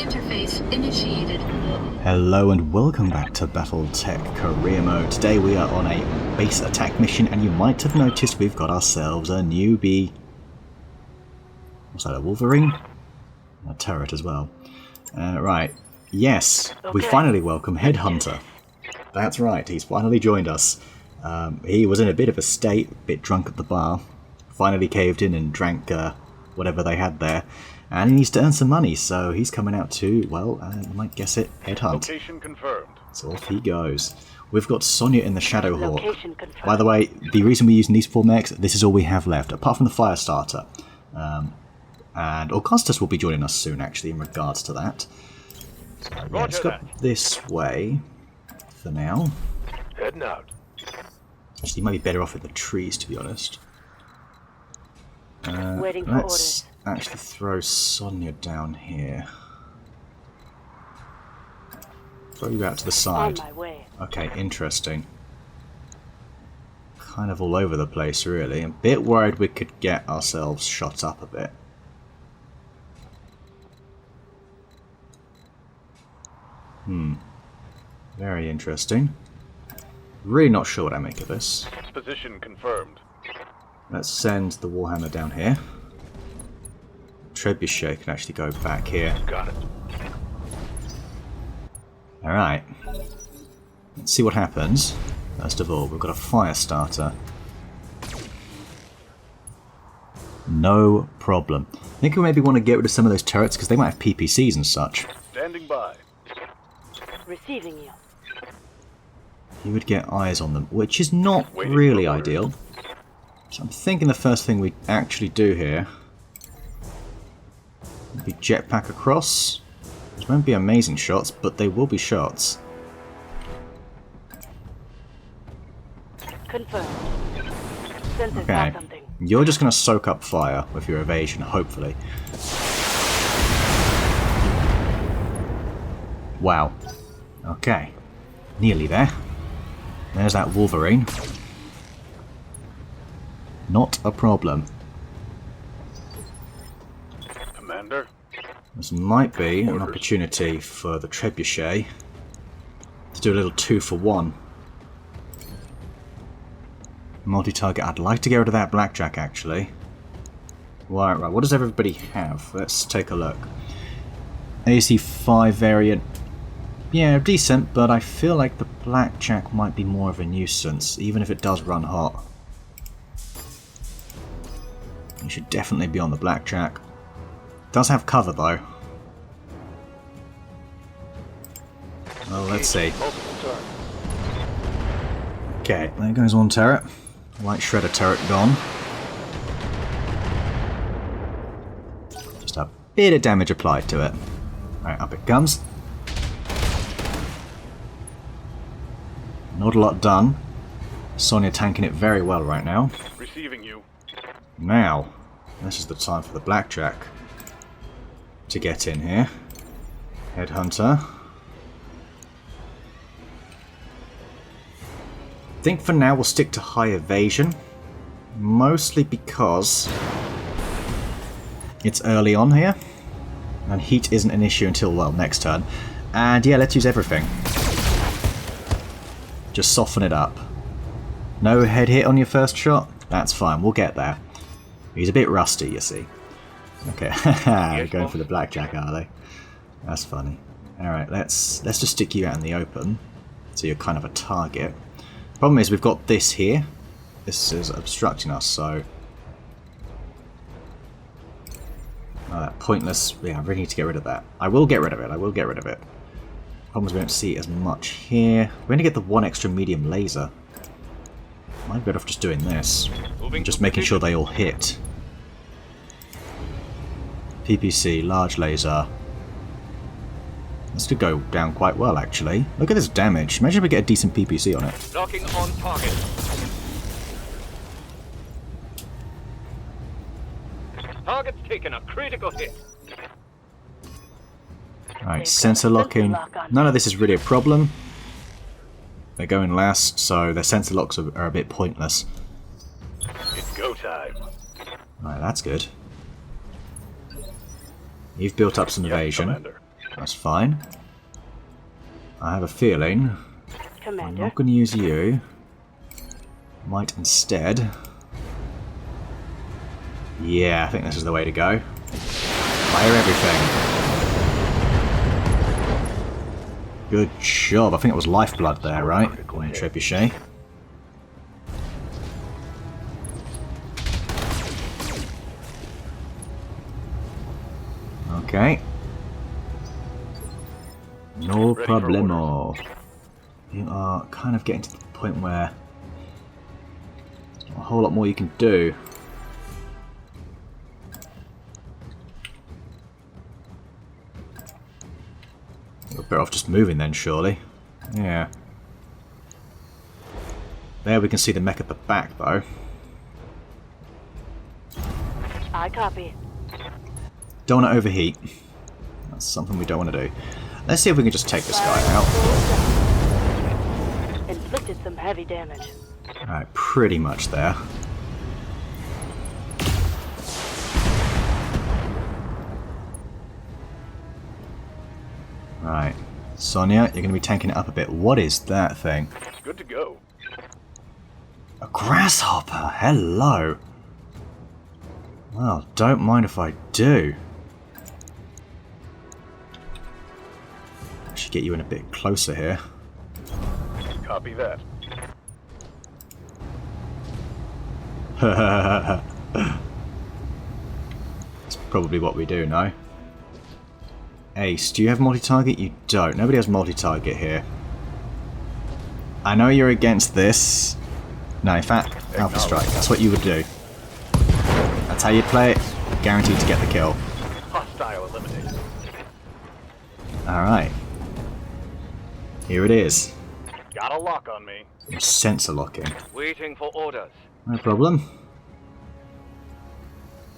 Interface initiated. Hello and welcome back to Battletech Career Mode. Today we are on a base attack mission, and you might have noticed we've got ourselves a newbie. What's that, a Wolverine? A turret as well. Right, yes, we finally welcome Headhunter. That's right, he's finally joined us. He was in a bit of a state, a bit drunk at the bar. Finally caved in and drank whatever they had there. And he needs to earn some money, so he's coming out to, well, you might guess it, headhunt. Location confirmed. So off he goes. We've got Sonya in the Shadowhawk. By the way, the reason we're using these 4 mechs, this is all we have left, apart from the Firestarter. And Augustus will be joining us soon, actually, in regards to that. So, yeah, let's go this way for now. Heading out. Actually, you might be better off in the trees, to be honest. Waiting for let's actually throw Sonya down here. Throw you out to the side. On my way. Okay, interesting. Kind of all over the place, really. A bit worried we could get ourselves shot up a bit. Very interesting. Really not sure what I make of this. Position confirmed. Let's send the Warhammer down here. Trebuchet can actually go back here. Got it. Alright. Let's see what happens. First of all, we've got a Firestarter. No problem. I think we maybe want to get rid of some of those turrets because they might have PPCs and such. Standing by. Receiving you. You would get eyes on them, which is not Waiting really for orders. ideal. So I'm thinking the first thing we actually do here would be jetpack across. These won't be amazing shots, but they will be shots. Confirmed. Sensors Okay. got something. You're just going to soak up fire with your evasion, hopefully. Wow. Okay. Nearly there. There's that Wolverine. Not a problem. Commander. This might be an opportunity for the Trebuchet to do a little 2-for-1. Multi-target. I'd like to get rid of that blackjack, actually. Right, what does everybody have? Let's take a look. AC5 variant. Yeah, decent, but I feel like the blackjack might be more of a nuisance, even if it does run hot. You should definitely be on the blackjack. Does have cover, though. Well, let's see. Okay, there goes one turret. Light shredder turret gone. Just a bit of damage applied to it. Alright, up it comes. Not a lot done. Sonya tanking it very well right now. Receiving you. Now, this is the time for the blackjack to get in here. Headhunter. I think for now we'll stick to high evasion, mostly because it's early on here, and heat isn't an issue until, well, next turn. And yeah, let's use everything. Just soften it up. No head hit on your first shot? That's fine, we'll get there. He's a bit rusty, you see. Okay, they're going for the blackjack, are they? That's funny. Alright, let's just stick you out in the open, so you're kind of a target. Problem is, we've got this here. This is obstructing us, so... Oh, that pointless... Yeah, I really need to get rid of that. I will get rid of it, I will get rid of it. Problem is, we don't see as much here. We're going to get the one extra medium laser. Might be better off just doing this. Just making sure they all hit. PPC, large laser. This could go down quite well, actually. Look at this damage. Imagine if we get a decent PPC on it. Locking on target. Target's taken a critical hit. Right, sensor locking. None of this is really a problem. They're going last, so their sensor locks are a bit pointless. It's go time. Right, that's good. You've built up some evasion. Commander. That's fine. I have a feeling I'm Commander. not going to use you. Might instead... Yeah, I think this is the way to go. Fire everything. Good job. I think it was Lifeblood there, right? On the Trebuchet. Okay. No Ready for problemo. You are kind of getting to the point where there's not a whole lot more you can do. We're better off just moving then, surely. Yeah. There we can see the mech at the back, though. I copy. Don't want to overheat. That's something we don't want to do. Let's see if we can just take this guy out. Inflicted some heavy damage. Alright, pretty much there. Right. Sonia, you're going to be tanking it up a bit. What is that thing? Good to go. A grasshopper! Hello! Well, don't mind if I do. I should get you in a bit closer here. Copy that. That's probably what we do, no? Ace, do you have multi-target? You don't. Nobody has multi-target here. I know you're against this. No, in fact, Alpha Strike. That's what you would do. That's how you play it. Guaranteed to get the kill. Hostile eliminated. Alright. Here it is. Got a lock on me. Sensor locking. Waiting for orders. No problem.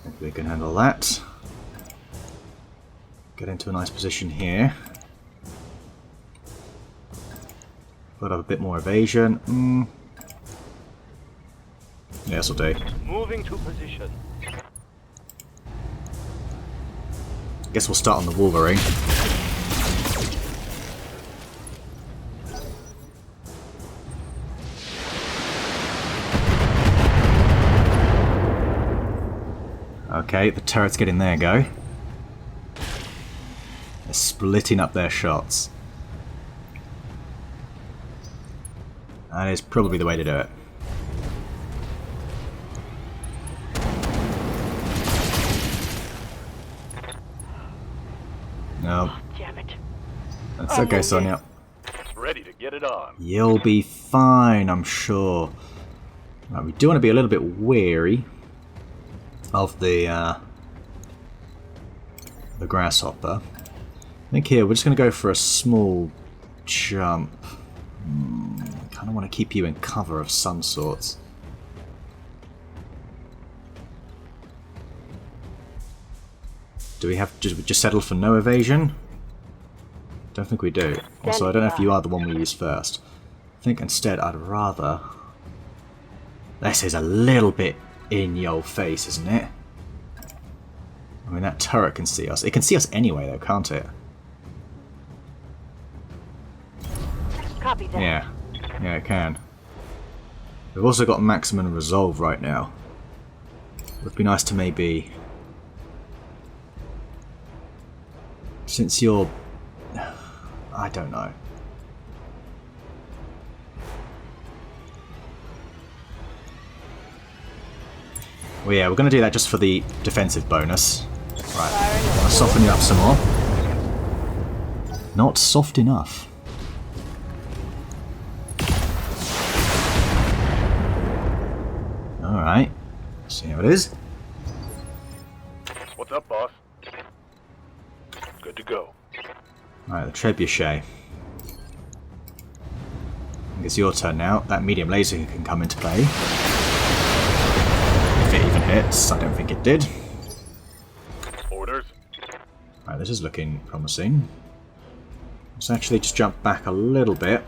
Think we can handle that. Get into a nice position here. Put up a bit more evasion. Yeah, this'll do. Moving to position. Guess we'll start on the Wolverine. Okay, the turret's getting their go. They're splitting up their shots. That is probably the way to do it. No. Damn it. That's okay, Sonia. Ready to get it on. You'll be fine, I'm sure. Right, we do want to be a little bit wary of the grasshopper. I think here we're just going to go for a small jump. Kind of want to keep you in cover of some sorts. Do we have to just settle for no evasion? Don't think we do. Also, I don't know if you are the one we use first. I think instead I'd rather... This is a little bit in your face, isn't it? I mean, that turret can see us. It can see us anyway, though, can't it? Copy that. Yeah. Yeah, it can. We've also got maximum resolve right now. It would be nice to maybe... Since you're... I don't know. Well, yeah, we're going to do that just for the defensive bonus. Right, I'll soften you up some more. Not soft enough. Alright, see how it is. What's up, boss? Good to go. Alright, the Trebuchet. I think it's your turn now. That medium laser can come into play. If it even hits, I don't think it did. Orders. Alright, this is looking promising. Let's actually just jump back a little bit.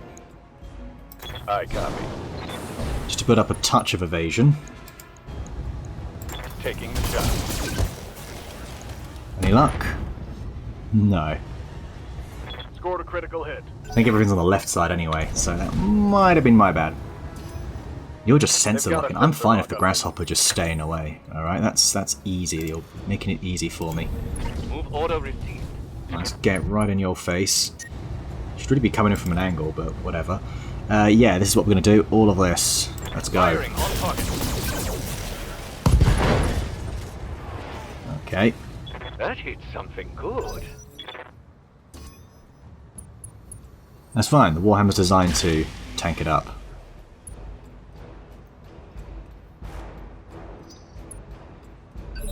I copy. Just to put up a touch of evasion. Taking the shot. Any luck? No. scored a critical hit. I think everything's on the left side anyway, so that might have been my bad. You're just sensor got a locking. I'm sensor fine lock if the up. grasshopper just staying away. Alright, that's easy. You're making it easy for me. Move order received. Let's get right in your face. Should really be coming in from an angle, but whatever. Yeah, this is what we're going to do. All of this. Let's go. Firing on target. Okay. That hit something good. That's fine. The Warhammer's designed to tank it up.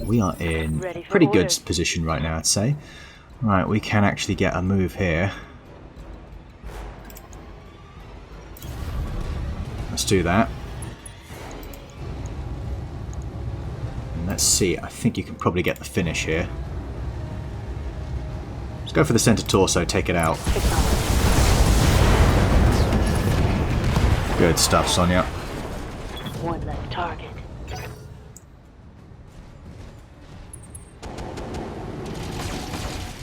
We are in a pretty good position right now, I'd say. Right, we can actually get a move here. Let's do that. And let's see, I think you can probably get the finish here. Let's go for the center torso, take it out. Good stuff, Sonia. One less target.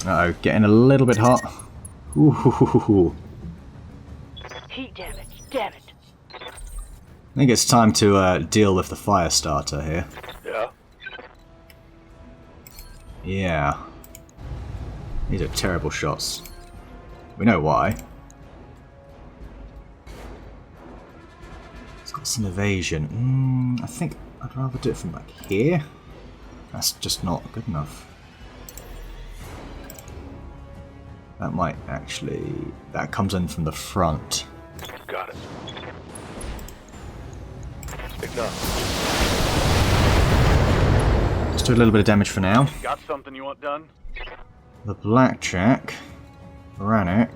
Uh-oh, getting a little bit hot. Ooh. Heat damage. Damn it. I think it's time to deal with the fire starter here. Yeah. Yeah. These are terrible shots. We know why. It's got some evasion. I think I'd rather do it from like here. That's just not good enough. That might actually... That comes in from the front. Got it. Enough. Let's do a little bit of damage for now. Got something you want done? The blackjack, Varanic,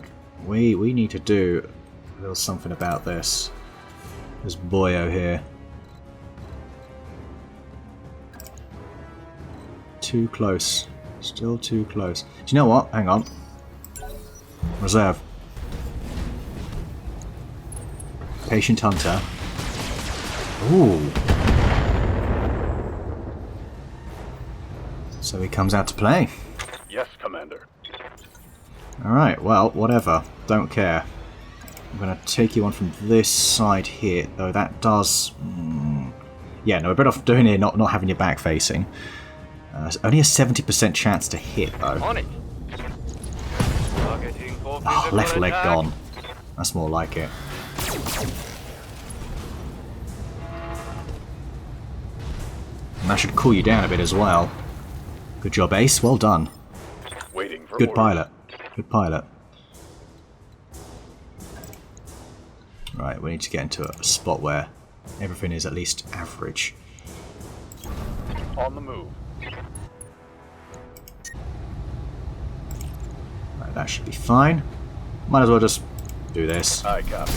we need to do a little something about this. This boyo here. Too close. Still too close. Do you know what? Hang on. Reserve. Patient Hunter. Ooh. So he comes out to play. Yes, Commander. Alright, well, whatever. Don't care. I'm going to take you on from this side here, though that does... Yeah, no, we're better off doing it, not having your back facing. It's only a 70% chance to hit, though. On it. Targeting for Oh, physical left leg attack. gone. That's more like it. And that should cool you down a bit as well. Good job, Ace. Well done. Waiting for Good orders. pilot. Good pilot. Right, we need to get into a spot where everything is at least average. On the move. Right, that should be fine. Might as well just do this. I copy.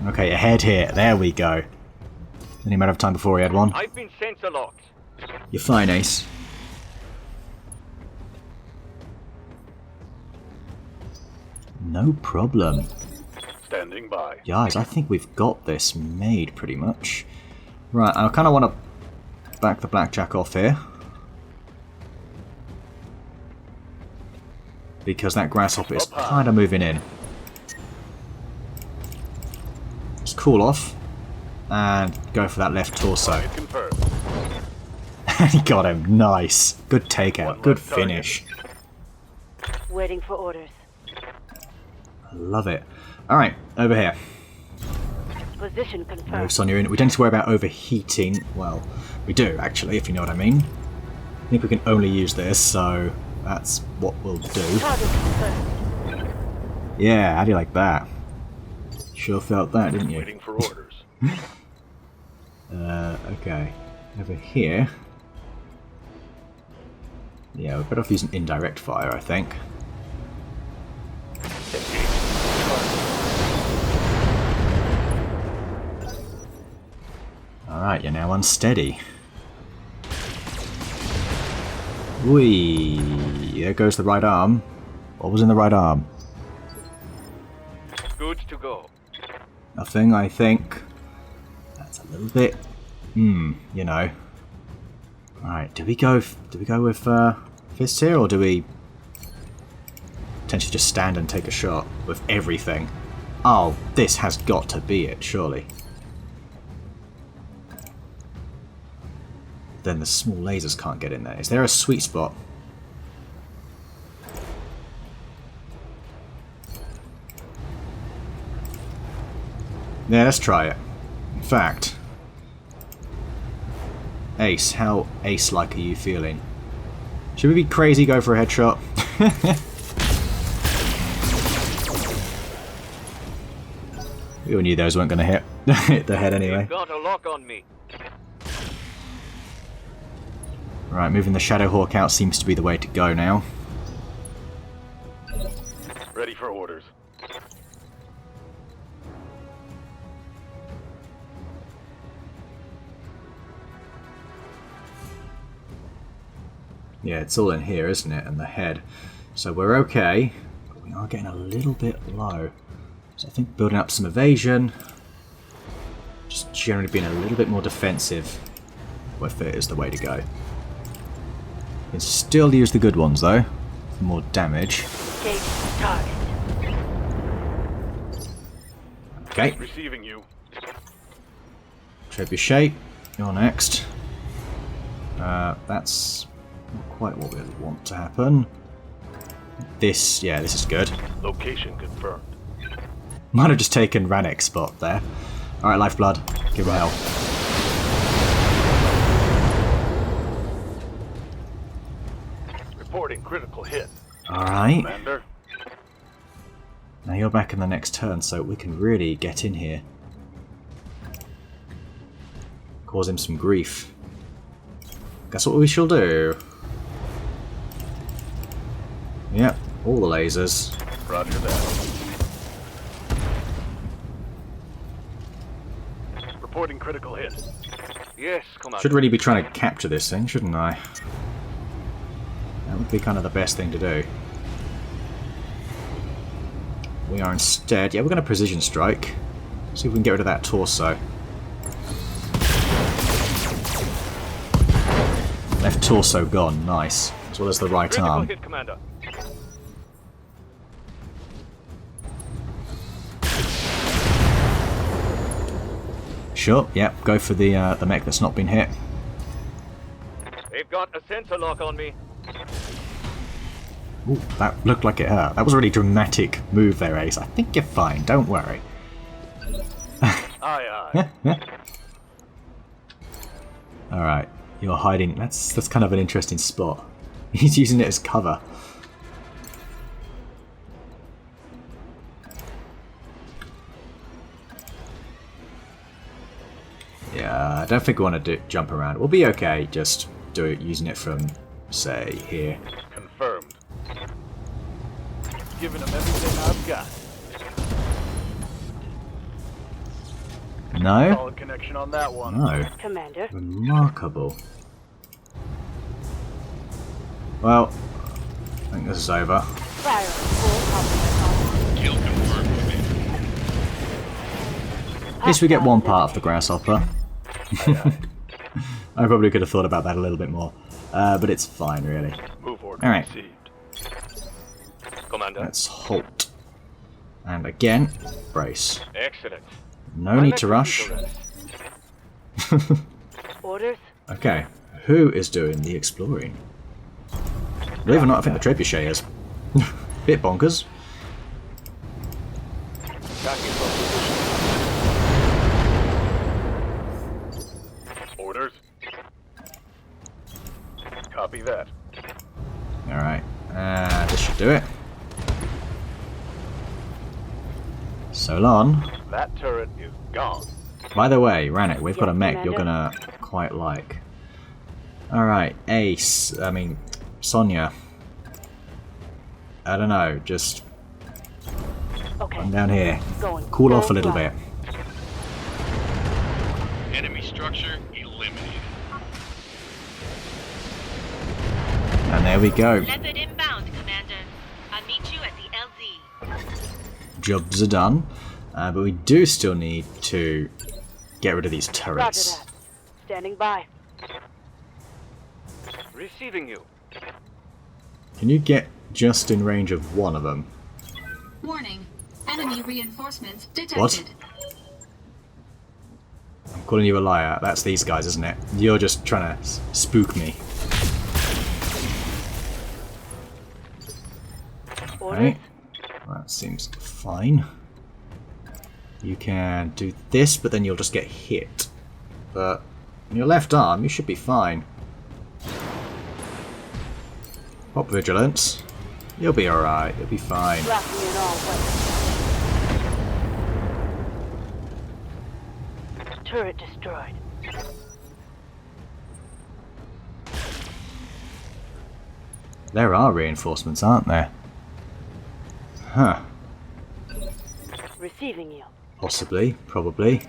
Okay, ahead here. There we go. Any matter of time before he had one. I've been sensor locked. You're fine, Ace. No problem. Standing by. Guys, I think we've got this made pretty much. Right, I kind of want to back the blackjack off here. Because that grasshopper is kind of moving in. Just cool off. And go for that left torso. Target confirmed. And he got him. Nice. Good takeout. One Good left target. finish. Waiting for orders. Love it. Alright, over here. Position No, confirmed. Sonia, we don't need to worry about overheating. Well, we do, actually, if you know what I mean. I think we can only use this, so that's what we'll do. Target confirmed. Yeah, how do you like that? Sure felt that, didn't you? Waiting for orders. Okay. Over here. Yeah, we're better off using indirect fire, I think. Alright, you're now unsteady. Whee! There goes the right arm. What was in the right arm? Good to go. Nothing, I think. That's a little bit... you know. Alright, do we go with fists here, or do we Potentially just stand and take a shot with everything. Oh, this has got to be it, surely. Then the small lasers can't get in there. Is there a sweet spot? Yeah, let's try it. In fact, Ace, how Ace-like are you feeling? Should we be crazy, go for a headshot? We all knew those weren't going to hit the head anyway. You've got a lock on me. Right, moving the Shadow Hawk out seems to be the way to go now. Ready for orders. Yeah, it's all in here, isn't it? And the head. So we're okay, but we are getting a little bit low. So I think building up some evasion, just generally being a little bit more defensive with it is the way to go. You can still use the good ones though, for more damage. Engage target. Okay, Receiving you. Trebuchet, you're next. That's not quite what we want to happen. This, yeah, this is good. Location confirmed. Might have just taken Ranek's spot there. Alright, Lifeblood, give her hell. Reporting critical hit. Alright, Commander. now you're back in the next turn, so we can really get in here. Cause him some grief. Guess what we shall do? Yep, all the lasers. Roger that. Reporting critical hit. Yes, Commander. Should really be trying to capture this thing, shouldn't I? That would be kind of the best thing to do. We are instead... Yeah, we're going to precision strike. See if we can get rid of that torso. Left torso gone, nice. As well as the right Critical arm. hit, Commander. Sure, yep, go for the mech that's not been hit. They've got a sensor lock on me. Ooh, that looked like it hurt. That was a really dramatic move there, Ace. I think you're fine, don't worry. Aye, aye. Alright, you're hiding. That's kind of an interesting spot. He's using it as cover. Yeah, I don't think we want to jump around. We'll be okay just using it from, say, here. Confirmed. Giving them everything I've got. No? Solid connection on that one. No. Commander. Remarkable. Well, I think this is over. Fire. Full complement. Kill confirmed. At least we get one part of the grasshopper. Aye, I probably could have thought about that a little bit more. But it's fine, really. aye. Move order All right. received. Commander. Let's halt. And again, brace. Excellent. No need to rush. Orders. Okay, who is doing the exploring? Believe it or not, I think the trebuchet is. Bit bonkers. Attacking from position. Orders. Copy that. Alright, this should do it. Solon. That turret is gone. By the way, Ranek, we've got a Yes, mech you're Commander. gonna quite like. Alright, Sonya. I don't know, just Okay. come down here. Going. Cool off a little Right. bit. Enemy structure eliminated. And there we go. Leopard inbound, Commander. I'll meet you at the LZ. Jobs are done. But we do still need to get rid of these Roger turrets. that. Standing by. Receiving you. Can you get just in range of one of them. Warning. Enemy reinforcements detected. What? I'm calling you a liar. That's these guys, isn't it? You're just trying to spook me. Orders? Okay. That seems fine. You can do this, but then you'll just get hit. But on your left arm, you should be fine. Pop vigilance. You'll be alright. You'll be fine. Blocking in all weapons. Turret destroyed. There are reinforcements, aren't there? Huh. Receiving you. Possibly. Probably.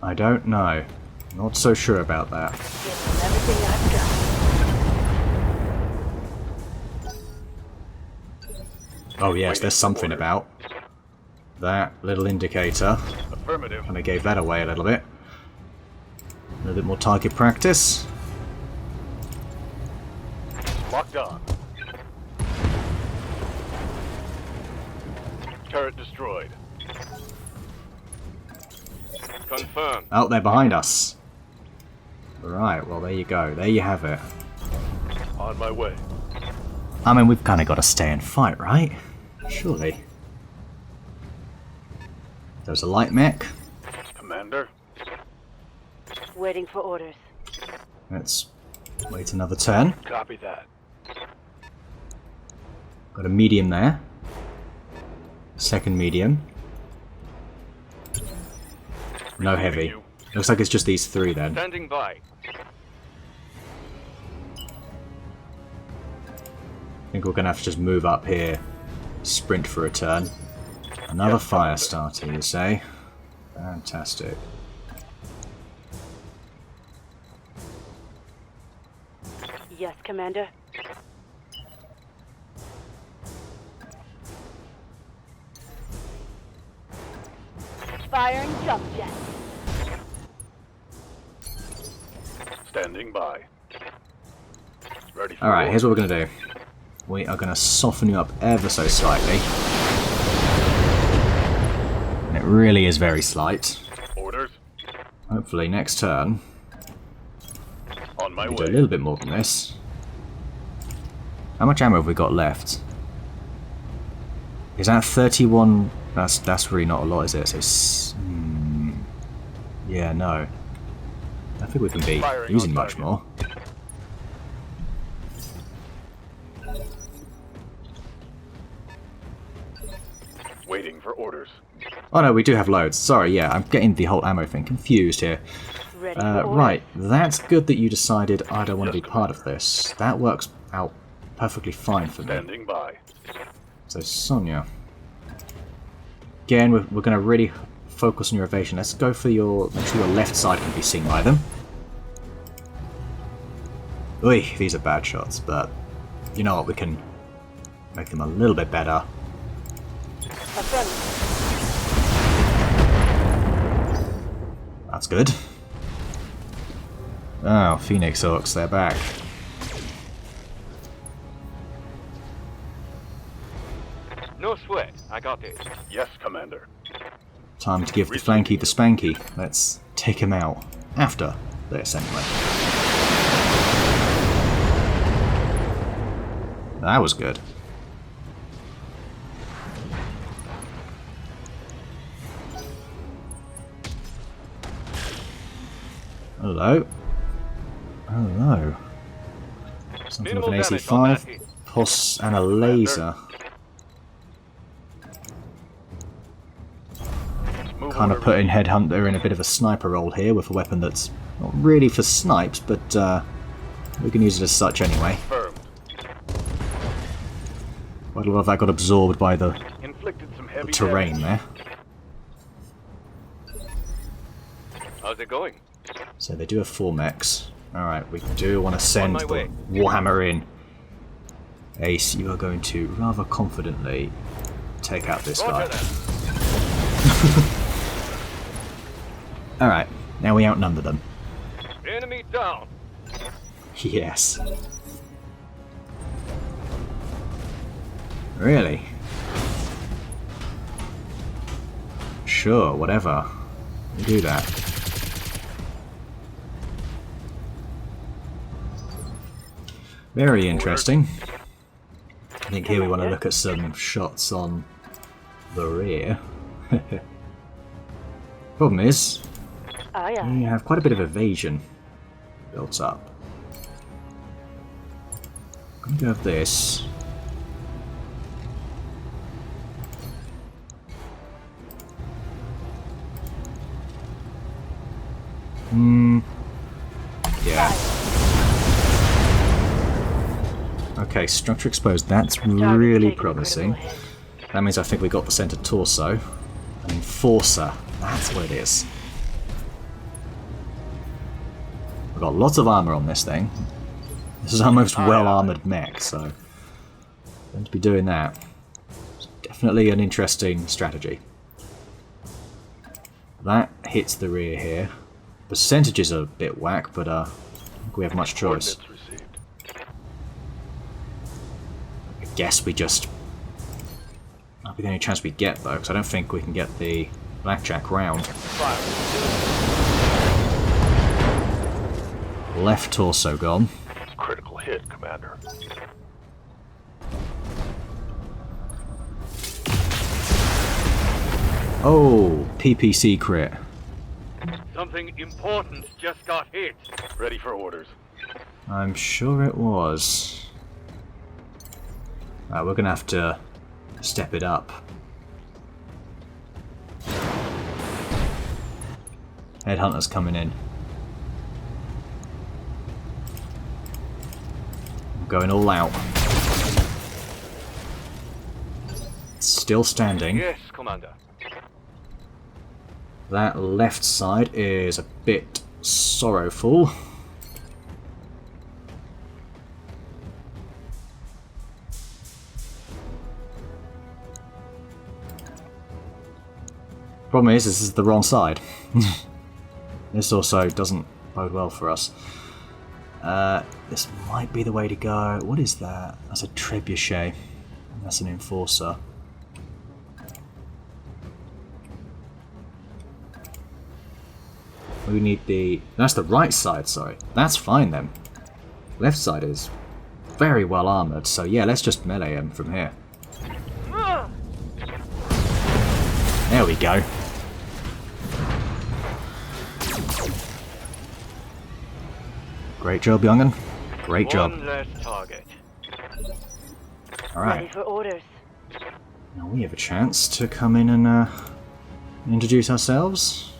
I don't know. Not so sure about that. Give them everything I've got. Oh yes, there's something about. That little indicator. Affirmative. Kind of gave that away a little bit. A little bit more target practice. Locked on. Turret destroyed. Confirmed. Oh, they're behind us. Right, well there you go. There you have it. On my way. I mean, we've kind of got to stay and fight, right? Surely. There's a light mech. Commander. Waiting for orders. Let's wait another turn. Copy that. Got a medium there. Second medium. No heavy. Looks like it's just these three then. Standing by. I think we're going to have to just move up here. Sprint for a turn. Another fire starter, you say? Fantastic. Yes, Commander. Firing jump jet. Standing by. Ready for Alright, war. here's what we're going to do. We are going to soften you up ever so slightly. And it really is very slight. Orders. Hopefully next turn On my we way. do a little bit more than this. How much ammo have we got left? Is that 31? That's really not a lot, is it? So yeah, no. I think we can be Firing using on much target. more. Waiting for orders. Oh no, we do have loads. Sorry, yeah, I'm getting the whole ammo thing confused here. Ready for orders. Right, that's good that you decided I don't want to be part of this. That works out perfectly fine for me. Standing by. So Sonia. Again, we're going to really focus on your evasion. Let's go for your... Make sure your left side can be seen by them. Ui, these are bad shots, but you know what, we can make them a little bit better. Affirmative. That's good. Oh, Phoenix Orcs, they're back. No sweat. I got this. Yes, Commander. Time to give the flanky the spanky. Let's take him out. After this, anyway. That was good. Hello. Hello. Something with an Minimal damage on that AC5, hit. pulse, and a laser. Move Kind of order. putting Headhunter in a bit of a sniper role here with a weapon that's not really for snipes, but we can use it as such anyway. Confirmed. Quite a lot of that got absorbed by the Inflicted some heavy terrain damage. there. How's it going? So they do have 4 mechs. Alright, we do want to send my the way. Warhammer in. Ace, you are going to rather confidently take out this guy. Roger that. Alright, now we outnumber them. Enemy down. Yes. Really? Sure, whatever. We do that. Very interesting. I think here we want to look at some shots on the rear. Problem is, Aye, aye. you have quite a bit of evasion built up. I'm gonna go with this. Yeah. Okay, structure exposed. That's really promising. That means I think we got the center torso. An enforcer. That's what it is. We've got lots of armor on this thing. This is our most well-armored mech, so going to be doing that. It's definitely an interesting strategy. That hits the rear here. Percentages are a bit whack, but I don't think we have much choice. I guess we just... That'll be the only chance we get, though, because I don't think we can get the blackjack round. Left torso gone. Critical hit, Commander. Oh, PPC crit. Something important just got hit. Ready for orders. I'm sure it was. We're gonna have to step it up. Headhunter's coming in. I'm going all out. Still standing. Yes, Commander. That left side is a bit sorrowful. Problem is, this is the wrong side. This also doesn't bode well for us. This might be the way to go. What is that? That's a trebuchet. That's an enforcer. We need the... That's the right side, sorry. That's fine then. Left side is very well armoured, so yeah, let's just melee him from here. There we go. Great job, young'un. Great job. One less target. Ready Alright, for orders. now we have a chance to come in and introduce ourselves.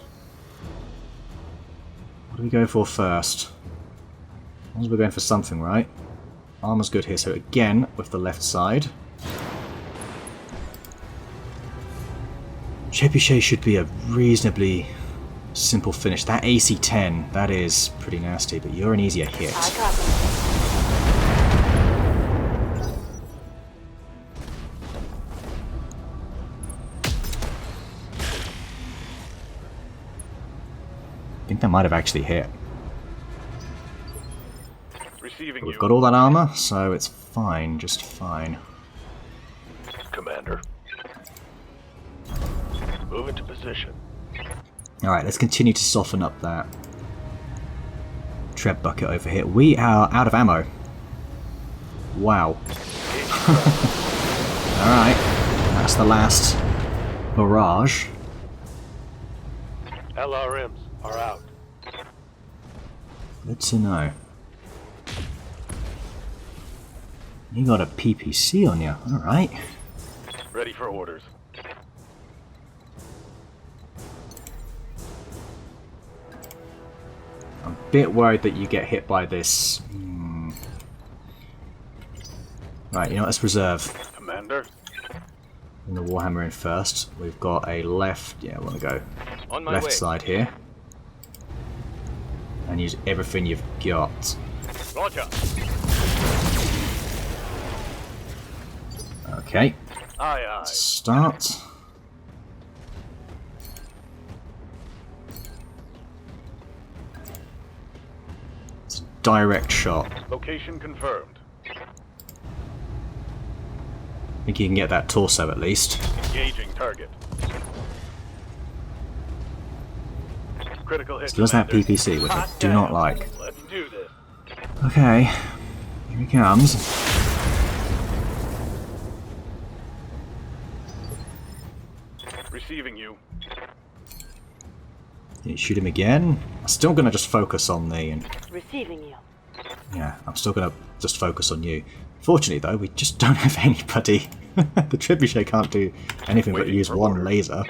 What do we go for first? As long as we're going for something, right? Armor's good here, so again, with the left side. Trebuchet should be a reasonably simple finish. That AC-10, that is pretty nasty, but you're an easier hit. I copy. I think that might have actually hit. Receiving But we've you. got all that armor, so it's fine, just fine. Commander. Move into position. Alright, let's continue to soften up that treb bucket over here. We are out of ammo. Wow. Alright, that's the last barrage. LRMs are out. Good to know. You got a PPC on you, alright. Ready for orders. I'm a bit worried that you get hit by this. Right, you know what, let's reserve. Commander. Bring the Warhammer in first. We've got a left, yeah, I want to go On my left way. side here. And use everything you've got. Roger. Okay, Aye, aye. start. direct shot. Location confirmed. I think you can get that torso at least. Engaging target. Critical hit. Still has that Commander. PPC, which I Hot do down. not like. Let's do this. Okay, here he comes. Receiving you. You shoot him again. I'm still gonna just focus on the. Receiving you. Yeah, I'm still gonna just focus on you. Fortunately, though, we just don't have anybody. The trebuchet can't do anything but Waiting use for one orders. laser.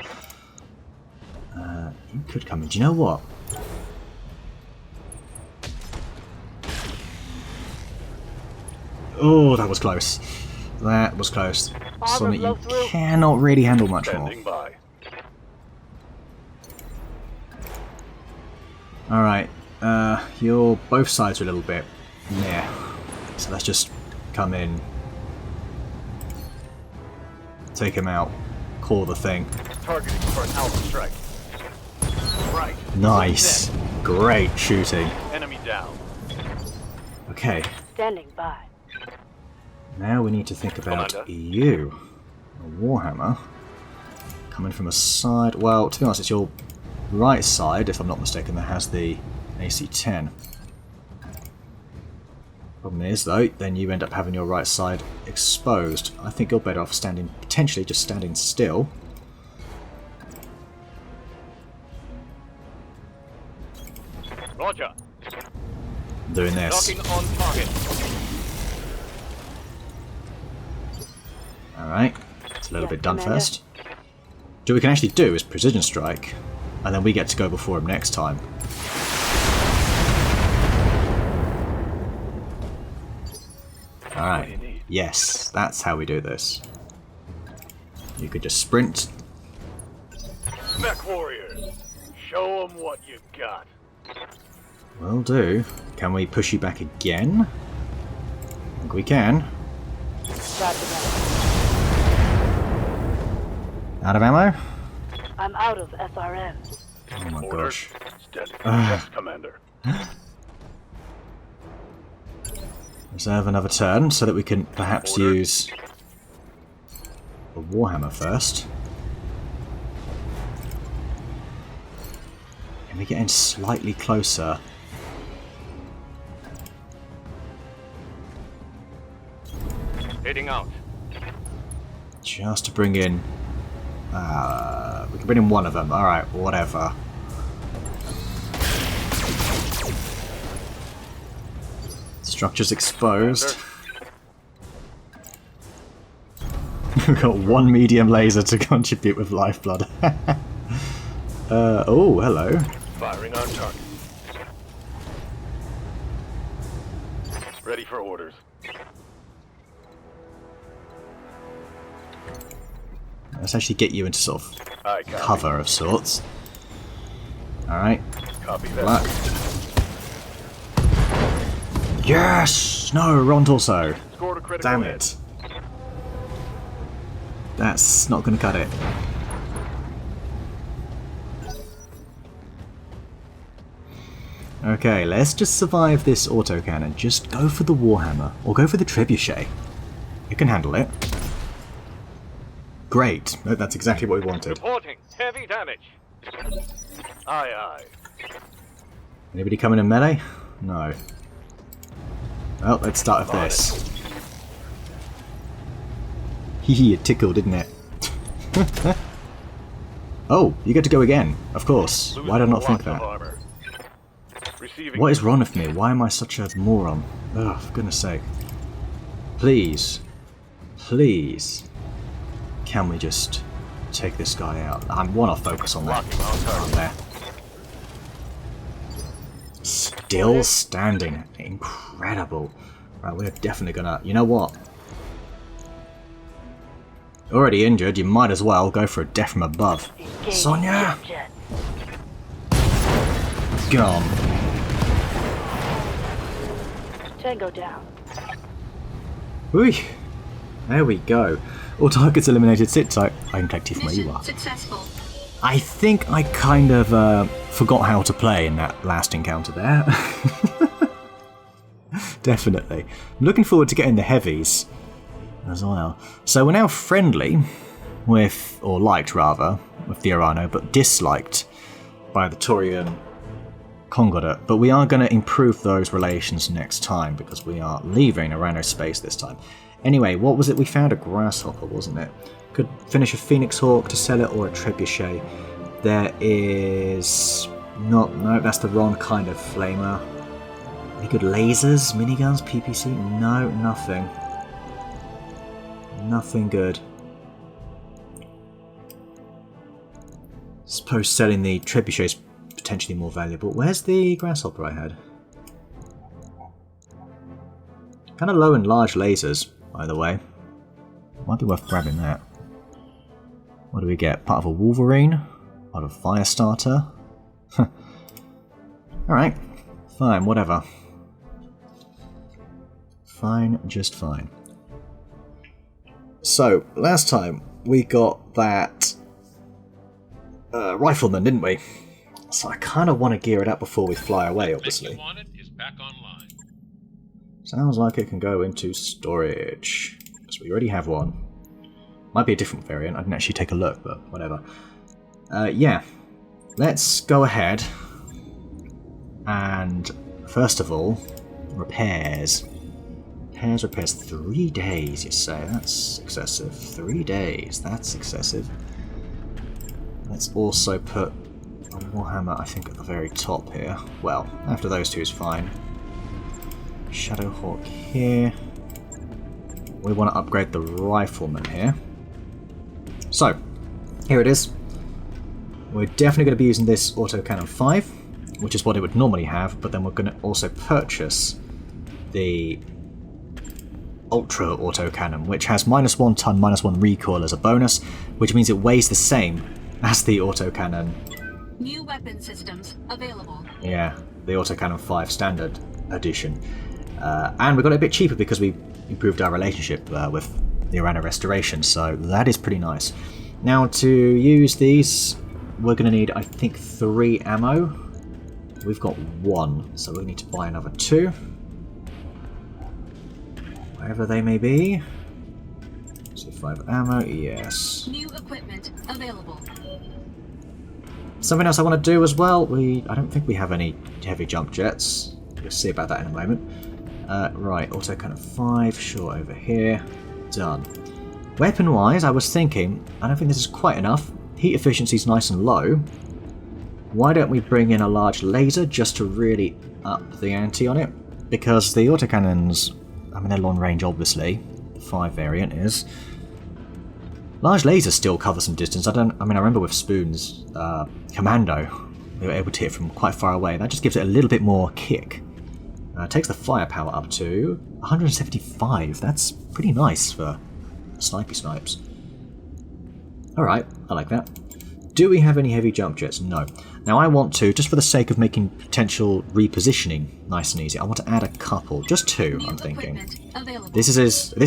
You could come in. Do you know what? Oh, that was close. That was close. Something you blow through. cannot really handle much more. Standing by. Alright, you're both sides are a little bit meh. So let's just come in, take him out, call the thing. Targeting for an alpha strike. Right. Nice. Great shooting. Enemy down. Okay, Standing by. now we need to think about Commander. you. A Warhammer. Coming from a side, well, to be honest, it's your right side, if I'm not mistaken, that has the AC-10. Problem is, though, then you end up having your right side exposed. I think you're better off standing, potentially just standing still. Roger. Doing this. Knocking on target. Alright, it's a little Yes, bit done Commander. first. What we can actually do is precision strike, and then we get to go before him next time. Alright, yes, that's how we do this. You could just sprint. Mech warriors. Show them what you got. Will do. Can we push you back again? I think we can. Roger that. Out of ammo? I'm out of SRM. Oh my Orders. gosh. Standing. Ah. Yes, Commander. Reserve another turn so that we can perhaps Order. use a Warhammer first. And we're getting slightly closer. Heading out. Just to bring in... we can bring in one of them. Alright, whatever. Structure's exposed. We've got one medium laser to contribute with lifeblood. Oh, hello. Firing on target. Ready for orders. Let's actually get you into sort of Aye, copy. cover of sorts. Alright. Copy that. Black. Yes! No, wrong torso. Scored a critical Damn hit. it. That's not going to cut it. Okay, let's just survive this autocannon. Just go for the Warhammer, or go for the Trebuchet. You can handle it. Great. That's exactly what we wanted. Reporting. Heavy damage. Aye, aye. Anybody coming in melee? No. Well, let's start with this. Hee it tickled, didn't it? Oh, you get to go again. Of course. Why did I not think Lots of that? armor. Receiving. What is wrong with me? Why am I such a moron? Oh, for goodness sake. Please. Please. Can we just take this guy out? I want to focus on that. Lock him on target. On there. Still standing. Incredible. Right, we're definitely gonna... You know what? Already injured, you might as well go for a death from above. Engage Sonia! jet. Gone. Tango down. Whee! There we go. All targets eliminated. Sit tight. I can collect you from where you Mission are. successful. I think I kind of forgot how to play in that last encounter there. Definitely. I'm looking forward to getting the heavies as well. So we're now friendly with, or liked rather, with the Orano, but disliked by the Taurian Congoda. But we are going to improve those relations next time because we are leaving Orano space this time. Anyway, what was it we found? A grasshopper, wasn't it? Could finish a Phoenix Hawk to sell it or a Trebuchet. There is... no, that's the wrong kind of flamer. Any good lasers, miniguns, PPC? No, nothing. Nothing good. Suppose selling the Trebuchet is potentially more valuable. Where's the grasshopper I had? Kind of low and large lasers, by the way. Might be worth grabbing that. What do we get? Part of a Wolverine? Part of a Firestarter? Alright. Fine, whatever. Fine, just fine. So, last time we got that Rifleman, didn't we? So I kind of want to gear it up before we fly away, obviously. Is back online. Sounds like it can go into storage. Because we already have one. Might be a different variant, I didn't actually take a look, but whatever. Yeah. Let's go ahead. And, first of all, repairs. Repairs. 3 days, you say? That's excessive. 3 days, that's excessive. Let's also put a Warhammer, I think, at the very top here. Well, after those two is fine. Shadowhawk here. We want to upgrade the Rifleman here. So, here it is. We're definitely going to be using this autocannon 5, which is what it would normally have, but then we're going to also purchase the Ultra autocannon, which has -1 ton, -1 recoil as a bonus, which means it weighs the same as the autocannon. New weapon systems available. Yeah, the autocannon 5 standard edition. And we got it a bit cheaper because we improved our relationship with the Orano Restoration, so that is pretty nice. Now to use these, we're going to need, I think, 3 ammo. We've got 1, so we need to buy another 2. Wherever they may be. So 5 ammo, yes. New equipment available. Something else I want to do as well, I don't think we have any heavy jump jets. We'll see about that in a moment. Right, autocannon 5, sure, over here. Done. Weapon-wise, I was thinking, I don't think this is quite enough. Heat efficiency is nice and low. Why don't we bring in a large laser just to really up the ante on it? Because the autocannons, I mean, they're long range, obviously. The 5 variant is. Large lasers still cover some distance. I remember with Spoon's Commando, we were able to hit from quite far away. That just gives it a little bit more kick. Takes the firepower up to 175. That's pretty nice for snipes. Alright, I like that. Do we have any heavy jump jets? No. Now I want to, just for the sake of making potential repositioning nice and easy, I want to add a couple. Just 2, I'm thinking. This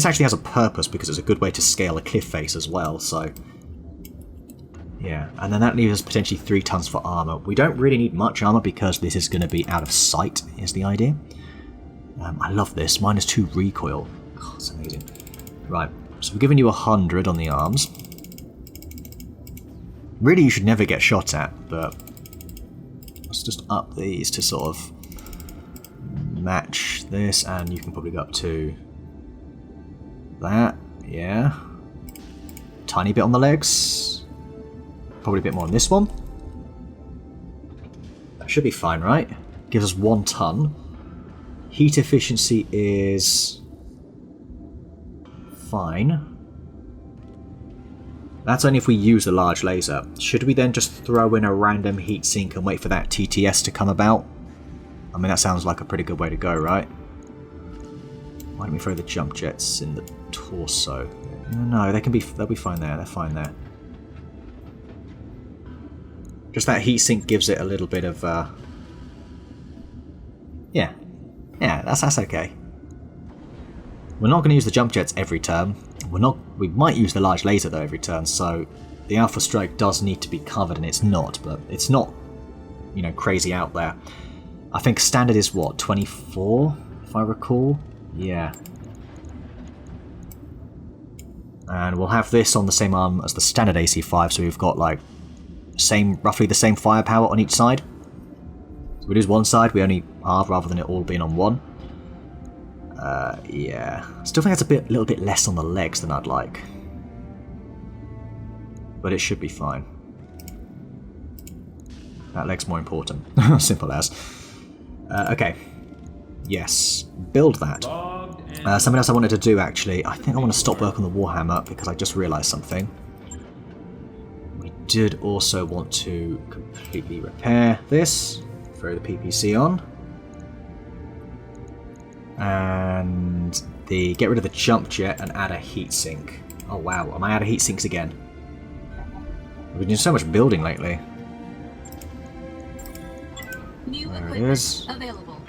actually has a purpose because it's a good way to scale a cliff face as well, so... yeah, and then that leaves us potentially 3 tons for armor. We don't really need much armor because this is going to be out of sight, is the idea. I love this. -2 recoil. Oh, it's amazing. Right, so we're giving you 100 on the arms. Really, you should never get shot at, but let's just up these to sort of match this, and you can probably go up to that, yeah. Tiny bit on the legs. Probably a bit more on this one. That should be fine, right? Gives us 1 ton. Heat efficiency is fine. That's only if we use the large laser. Should we then just throw in a random heatsink and wait for that TTS to come about? I mean, that sounds like a pretty good way to go, right? Why don't we throw the jump jets in the torso? No, they'll be fine there. They're fine there. Just that heatsink gives it a little bit of, yeah, that's okay. We're not going to use the jump jets every turn. We might use the large laser though every turn, so the Alpha Strike does need to be covered, and it's not, but it's not, you know, crazy out there. I think standard is what, 24 if I recall. Yeah. And we'll have this on the same arm as the standard AC5, so we've got like roughly the same firepower on each side. So we lose one side, we only halve rather than it all being on one. Yeah. Still think that's a little bit less on the legs than I'd like. But it should be fine. That leg's more important. Simple as. Okay. Yes. Build that. Something else I wanted to do, actually. I think I want to stop work on the Warhammer because I just realised something. We did also want to completely repair this. Throw the PPC on. And get rid of the jump jet and add a heatsink. Oh wow, am I out of heatsinks again? We've been doing so much building lately. New there it equipment is. Available.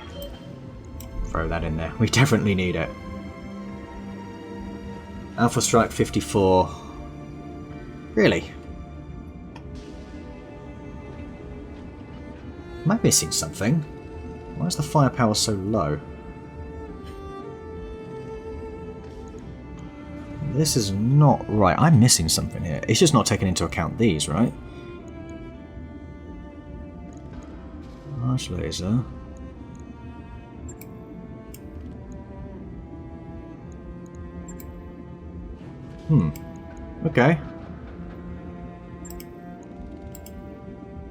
Throw that in there. We definitely need it. Alpha Strike 54. Really? Am I missing something? Why is the firepower so low? This is not right. I'm missing something here. It's just not taking into account these, right? Large laser. Okay.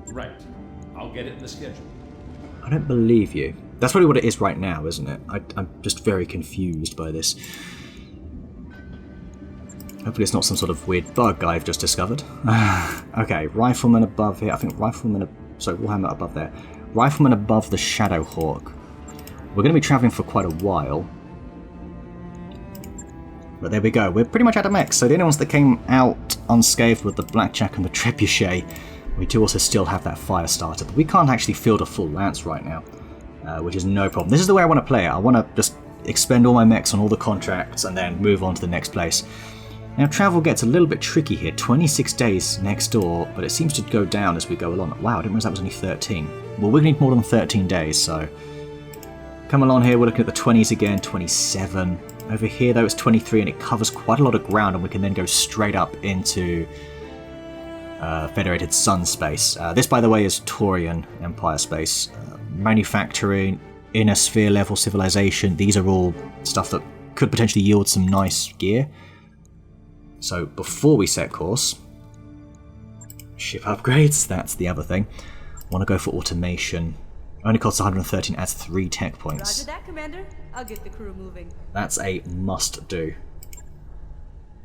Right. I'll get it in the schedule. I don't believe you. That's probably what it is right now, isn't it? I'm just very confused by this. Hopefully it's not some sort of weird bug I've just discovered. Okay, Rifleman above here. I think Warhammer above there. Rifleman above the Shadowhawk. We're going to be travelling for quite a while. But there we go. We're pretty much out of mechs. So the only ones that came out unscathed with the Blackjack and the Trebuchet, we do also still have that fire starter. But we can't actually field a full lance right now, which is no problem. This is the way I want to play it. I want to just expend all my mechs on all the contracts and then move on to the next place. Now travel gets a little bit tricky here. 26 days next door, but it seems to go down as we go along. Wow, I didn't realize that was only 13. Well, we need more than 13 days, so... Come along here, we're looking at the 20s again, 27. Over here, though, it's 23, and it covers quite a lot of ground, and we can then go straight up into Federated Sun space. This, by the way, is Taurian Empire space. Manufacturing, inner sphere level civilization, these are all stuff that could potentially yield some nice gear. So before we set course, ship upgrades, that's the other thing. Want to go for automation. Only costs 113, adds 3 tech points. Roger that, Commander. I'll get the crew moving. That's a must do.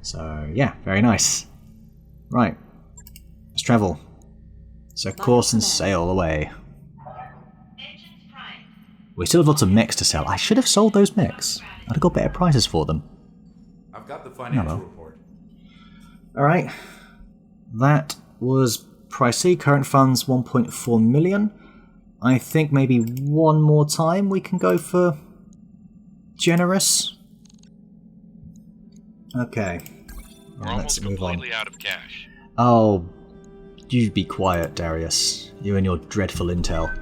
So yeah, very nice. Right, let's travel. Set course and sail away. We still have lots of mechs to sell. I should have sold those mechs. I'd have got better prices for them. I've got the financial report. Alright, that was pricey. Current funds 1.4 million. I think maybe one more time we can go for generous. Okay, let's move on. Out of cash. Oh, you be quiet, Darius. You and your dreadful intel.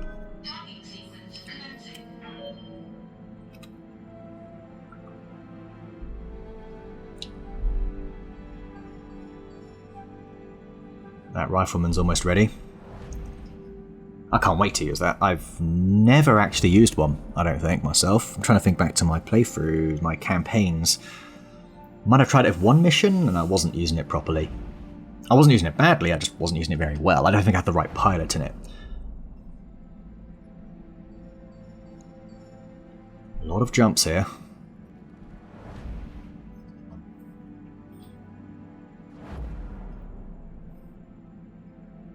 That Rifleman's almost ready. I can't wait to use that. I've never actually used one, I don't think, myself. I'm trying to think back to my playthroughs, my campaigns. Might have tried it with one mission, and I wasn't using it properly. I wasn't using it badly, I just wasn't using it very well. I don't think I had the right pilot in it. A lot of jumps here.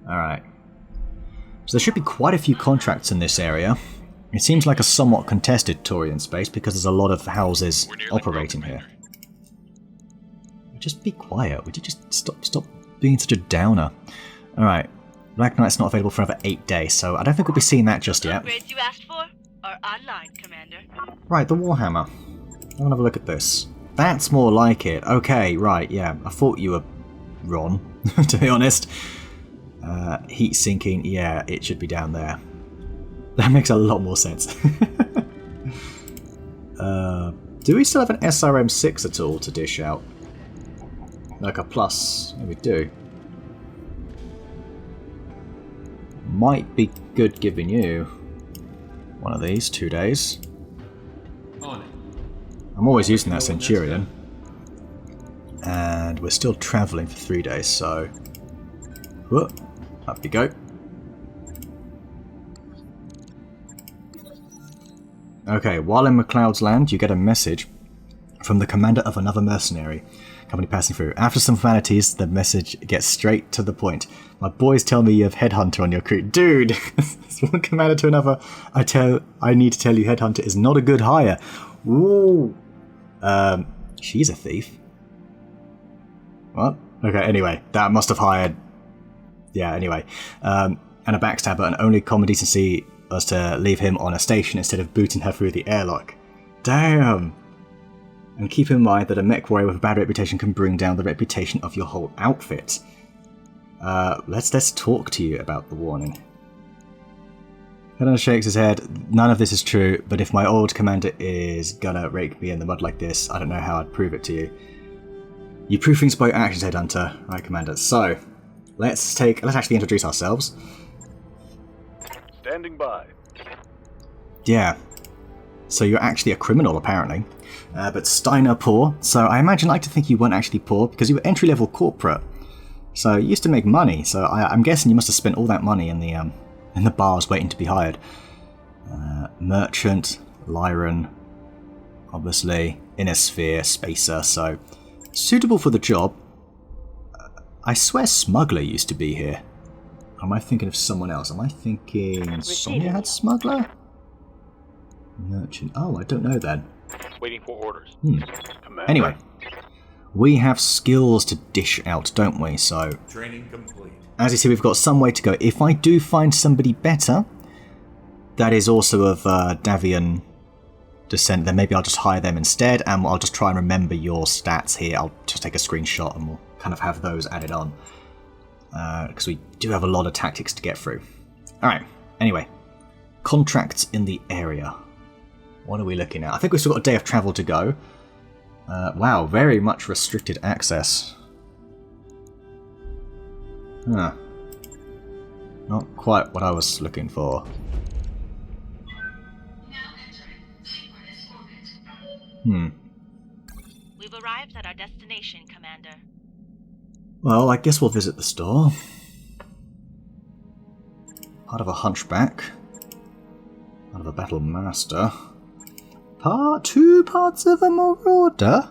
Alright. So there should be quite a few contracts in this area. It seems like a somewhat contested Taurian space because there's a lot of houses operating here. Just be quiet. Would you just stop being such a downer? Alright. Black Knight's not available for another 8 days, so I don't think we'll be seeing that just yet. Upgrades you asked for are online, Commander. Right, the Warhammer. I want to have a look at this. That's more like it. Okay, right, yeah. I thought you were Ron, to be honest. Heat sinking, yeah, it should be down there. That makes a lot more sense. Do we still have an SRM6 at all to dish out? Like a plus? Yeah, we do. Might be good giving you one of these 2 days. On it. I'm always using that Centurion. And we're still travelling for 3 days, so... Whoop, up we go. Okay, while in McLeod's land, you get a message from the commander of another mercenary company passing through. After some formalities, the message gets straight to the point. My boys tell me you have Headhunter on your crew. Dude! It's one commander to another. I need to tell you Headhunter is not a good hire. Ooh. She's a thief. What? Okay, anyway. That must have hired... Yeah, anyway. And a backstabber, and only common decency was to leave him on a station instead of booting her through the airlock. Damn! And keep in mind that a mech warrior with a bad reputation can bring down the reputation of your whole outfit. Let's talk to you about the warning. Headhunter shakes his head. None of this is true, but if my old commander is gonna rake me in the mud like this, I don't know how I'd prove it to you. You prove things by your actions, Headhunter. Right, Commander. So, let's actually introduce ourselves. Standing by. Yeah. So you're actually a criminal, apparently. But Steiner poor, so I imagine I like to think you weren't actually poor because you were entry-level corporate. So you used to make money, so I'm guessing you must have spent all that money in the bars waiting to be hired. Merchant, Lyran, obviously, Inner Sphere, Spacer, so suitable for the job. I swear Smuggler used to be here. Or am I thinking of someone else? Am I thinking Sonia had Smuggler? Merchant. Oh, I don't know then. Waiting for orders. Anyway, we have skills to dish out, don't we? So, Training complete. as you see, we've got some way to go. If I do find somebody better, that is also of Davian descent, then maybe I'll just hire them instead, and I'll just try and remember your stats here. I'll just take a screenshot and we'll kind of have those added on. Because we do have a lot of tactics to get through. Alright, anyway. Contracts in the area. What are we looking at? I think we've still got a day of travel to go. Wow, very much restricted access. Huh. Not quite what I was looking for. We've arrived at our destination, Commander. Well, I guess we'll visit the store. Part of a hunchback. Part of a battle master. Two parts of a marauder?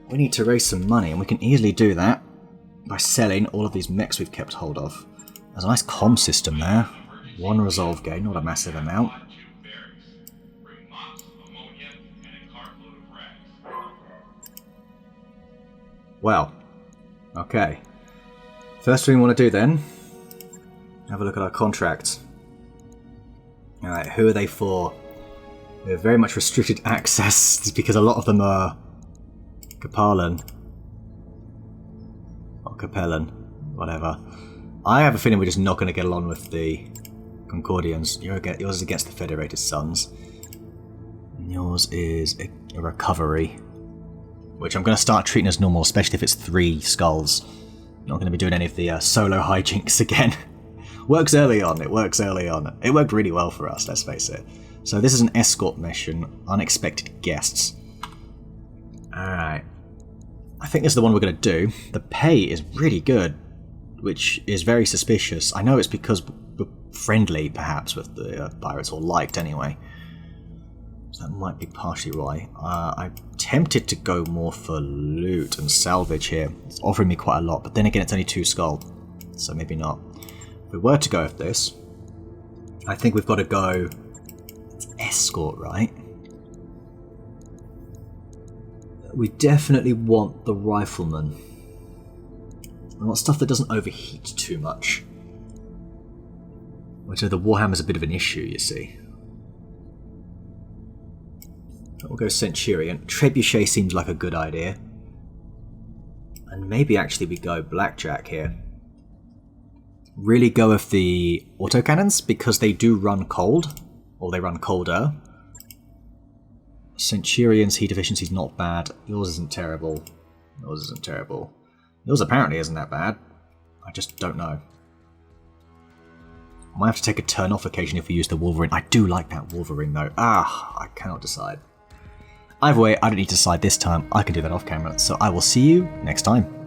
We need to raise some money, and we can easily do that by selling all of these mechs we've kept hold of. There's a nice comm system there. One resolve gain, not a massive amount. Well, okay. First thing we want to do then, have a look at our contracts. Alright, who are they for? We have very much restricted access because a lot of them are Capalan. Or Capellan, whatever. I have a feeling we're just not going to get along with the Concordians. Yours is against the Federated Sons. And yours is a recovery. Which I'm going to start treating as normal, especially if it's 3 skulls. Not going to be doing any of the solo hijinks again. Works early on, it works early on. It worked really well for us, let's face it. So this is an escort mission, unexpected guests. Alright. I think this is the one we're going to do. The pay is really good, which is very suspicious. I know it's because we're friendly, perhaps, with the pirates, or liked anyway. So that might be partially why. I'm tempted to go more for loot and salvage here. It's offering me quite a lot, but then again it's only 2 skull, so maybe not. If we were to go with this, I think we've got to go... It's escort, right? We definitely want the Rifleman. We want stuff that doesn't overheat too much. Which the Warhammer's a bit of an issue, you see. We'll go Centurion. Trebuchet seems like a good idea. And maybe actually we go Blackjack here. really go with the autocannons because they do run cold, or they run colder. Centurion's heat efficiency is not bad. Yours isn't terrible. Yours isn't terrible. Yours apparently isn't that bad. I just don't know. I might have to take a turn off occasion if we use the Wolverine. I do like that Wolverine though. I cannot decide. Either way, I don't need to decide this time. I can do that off camera. So I will see you next time.